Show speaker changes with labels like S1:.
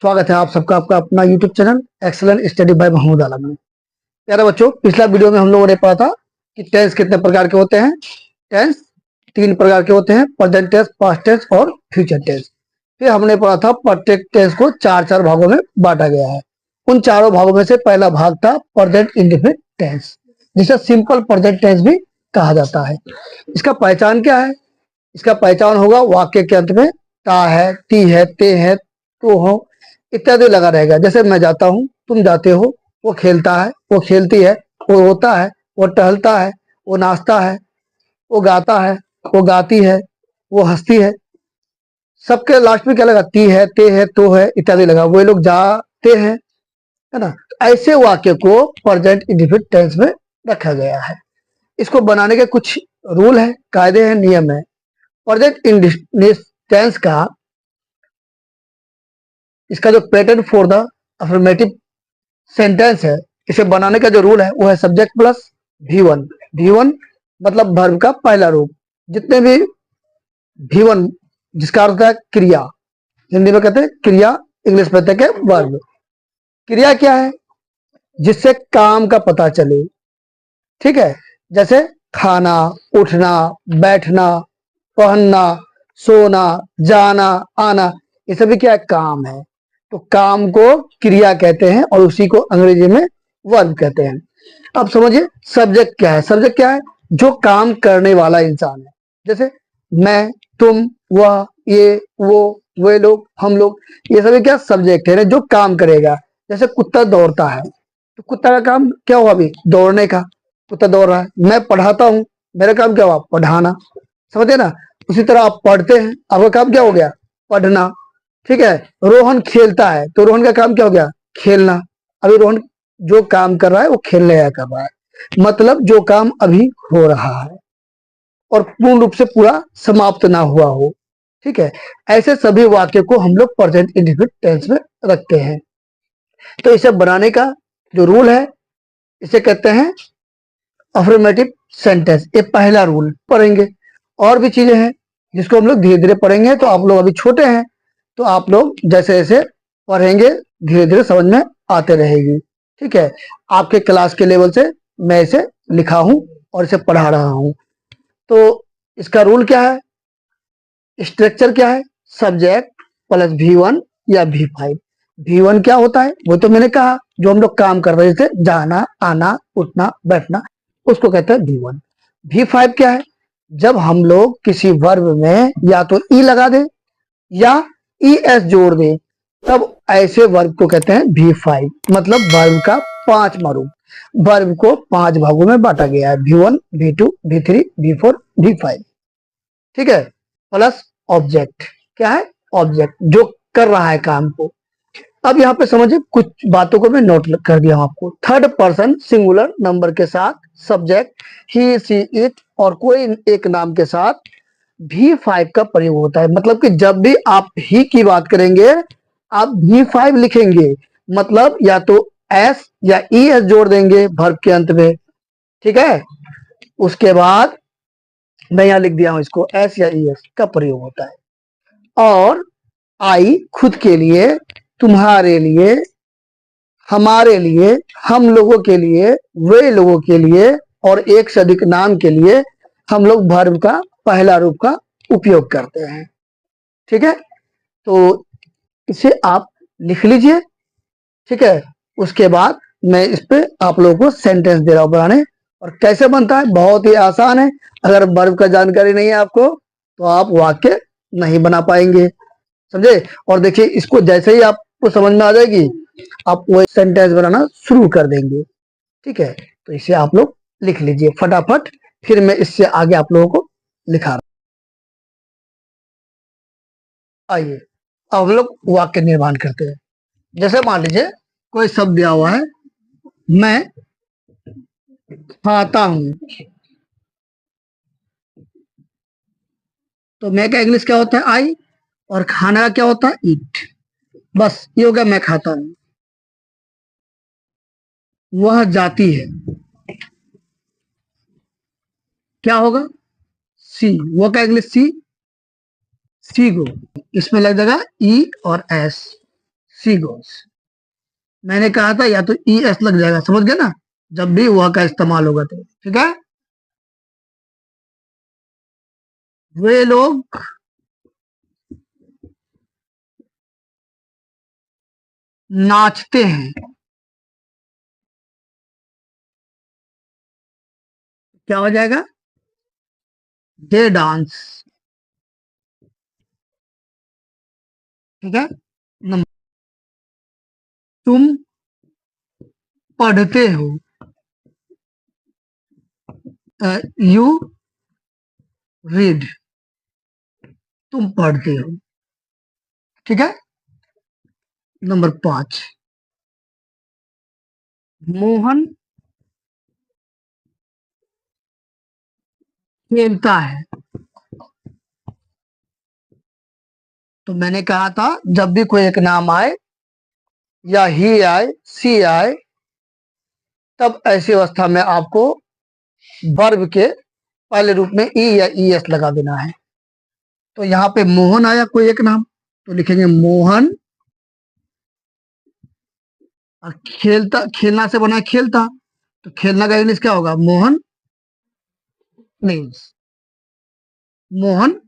S1: स्वागत है आप सबका आपका अपना YouTube channel excellent study by Mahmood Alam में। प्यारे बच्चों, पिछला वीडियो में हम लोगों ने पढ़ा था कि टेंस कितने प्रकार के होते हैं। टेंस 3 प्रकार के होते हैं, प्रेजेंट टेंस, पास्ट टेंस और फ्यूचर टेंस। फिर हमने पढ़ा था परफेक्ट टेंस को 4 भागों में बांटा गया है। उन चारों भागों में से पहला भाग था प्रेजेंट इंडेफिनिट टेंस, जिसे सिंपल प्रेजेंट टेंस भी कहा जाता है। इसका पहचान क्या है? इसका पहचान होगा वाक्य के अंत में ता है, ती है, ते है, तो हो इत्यादि लगा रहेगा। जैसे मैं जाता हूँ, तुम जाते हो, वो खेलता है, वो खेलती है, वो रोता है, वो टहलता है, वो नाचता है, वो गाता है, वो गाती है, वो हंसती है। सबके लास्ट में क्या लगा? ती है, ते है, तो है इत्यादि लगा। वो लोग जाते हैं, है ना। ऐसे वाक्य को प्रेजेंट इंडेफिनिट टेंस में रखा गया है। इसको बनाने के कुछ रूल है, कायदे हैं, नियम है। प्रेजेंट इंडेफिनिट टेंस का इसका जो pattern for the affirmative sentence है, इसे बनाने का जो रूल है वो है सब्जेक्ट प्लस V1। V1 मतलब वर्ब का पहला रूप। जितने भी V1 जिसका अर्थ है क्रिया, हिंदी में कहते हैं क्रिया, इंग्लिश में कहते हैं वर्ब। क्रिया क्या है? जिससे काम का पता चले, ठीक है। जैसे खाना, उठना, बैठना, पहनना, सोना, जाना, आना, ये सभी क्या है? काम है। तो काम को क्रिया कहते हैं और उसी को अंग्रेजी में वर्ब कहते हैं। अब समझिए सब्जेक्ट क्या है। सब्जेक्ट क्या है? जो काम करने वाला इंसान है। जैसे मैं, तुम, वह, ये, वो, वे लोग, हम लोग, ये सभी क्या सब्जेक्ट है जो काम करेगा। जैसे कुत्ता दौड़ता है, तो कुत्ता का काम क्या हुआ? अभी दौड़ने का, कुत्ता दौड़ रहा है। मैं पढ़ाता हूँ, मेरा काम क्या हुआ? पढ़ाना। समझे ना। उसी तरह आप पढ़ते हैं, आपका काम क्या हो गया? पढ़ना, ठीक है। रोहन खेलता है, तो रोहन का काम क्या हो गया? खेलना। अभी रोहन जो काम कर रहा है वो खेलने का कर रहा है, मतलब जो काम अभी हो रहा है और पूर्ण रूप से पूरा समाप्त ना हुआ हो, ठीक है। ऐसे सभी वाक्य को हम लोग प्रेजेंट इंडेफिनिट टेंस में रखते हैं। तो इसे बनाने का जो रूल है, इसे कहते हैं अफर्मेटिव सेंटेंस। ये पहला रूल पढ़ेंगे। और भी चीजें हैं जिसको हम लोग धीरे धीरे पढ़ेंगे। तो आप लोग अभी छोटे हैं, तो आप लोग जैसे जैसे पढ़ेंगे धीरे धीरे समझ में आते रहेगी, ठीक है। आपके क्लास के लेवल से मैं इसे लिखा हूं और इसे पढ़ा रहा हूं। तो इसका रूल क्या है? स्ट्रक्चर क्या है? सब्जेक्ट प्लस V1 या V5। V1 क्या होता है वो तो मैंने कहा, जो हम लोग काम कर रहे थे, जाना, आना, उठना, बैठना, उसको कहते हैं V1। V5 क्या है? जब हम लोग किसी वर्ब में या तो ई लगा दे या ES जोड़ दे, तब ऐसे वर्ब को कहते हैं V5। मतलब वर्ब का 5वां रूप। वर्ब को 5 भागों में बांटा गया है, V1, V2, V3, V4, V5, ठीक है। प्लस ऑब्जेक्ट क्या है? ऑब्जेक्ट जो कर रहा है काम को। अब यहाँ पे समझिए, कुछ बातों को मैं नोट कर दिया हूं आपको। थर्ड पर्सन सिंगुलर नंबर के साथ सब्जेक्ट ही, सी, इट और कोई एक नाम के साथ V5 का प्रयोग होता है। मतलब कि जब भी आप ही की बात करेंगे, आप V5 लिखेंगे। मतलब या तो S या ES जोड़ देंगे वर्ब के अंत में, ठीक है। उसके बाद मैं यहाँ लिख दिया हूं इसको, S या ES का प्रयोग होता है। और आई खुद के लिए, तुम्हारे लिए, हमारे लिए, हम लोगों के लिए, वे लोगों के लिए और एक से अधिक नाम के लिए हम लोग वर्ब का पहला रूप का उपयोग करते हैं, ठीक है। तो इसे आप लिख लीजिए, ठीक है। उसके बाद मैं इस पे आप लोगों को सेंटेंस दे रहा हूं बनाने। और कैसे बनता है? बहुत ही आसान है। अगर वर्ब का जानकारी नहीं है आपको, तो आप वाक्य नहीं बना पाएंगे, समझे। और देखिए, इसको जैसे ही आपको समझ में आ जाएगी, आप वो सेंटेंस बनाना शुरू कर देंगे, ठीक है। तो इसे आप लोग लिख लीजिए फटाफट, फिर मैं इससे आगे आप लोगों को लिखा रहा हूं। आइए अब हम लोग वाक्य निर्माण करते हैं। जैसे मान लीजिए कोई शब्द दिया हुआ है, मैं खाता हूं, तो मैं का इंग्लिश क्या होता है? आई। और खाना का क्या होता है? ईट। बस ये हो गया, मैं खाता हूं। वह जाती है, क्या होगा? सी। वो का इंग्लिश सी, सी गो। इसमें लग जाएगा ई और एस, सी गोस। मैंने कहा था या तो ई एस लग जाएगा, समझ गए ना, जब भी वह का इस्तेमाल होगा तो, ठीक है। वे लोग नाचते हैं, क्या हो जाएगा? दे डांस, ठीक है। नंबर, तुम पढ़ते हो, यू रीड, तुम पढ़ते हो, ठीक है। नंबर 5, मोहन खेलता है। तो मैंने कहा था जब भी कोई एक नाम आए या ही आए, सी आए, तब ऐसी अवस्था में आपको वर्ब के पहले रूप में ई या ई एस लगा देना है। तो यहाँ पे मोहन आया कोई एक नाम, तो लिखेंगे मोहन, और खेलता, खेलना से बना है खेलता, तो खेलना का इंग्लिश क्या होगा? मोहन प्लेज, मोहन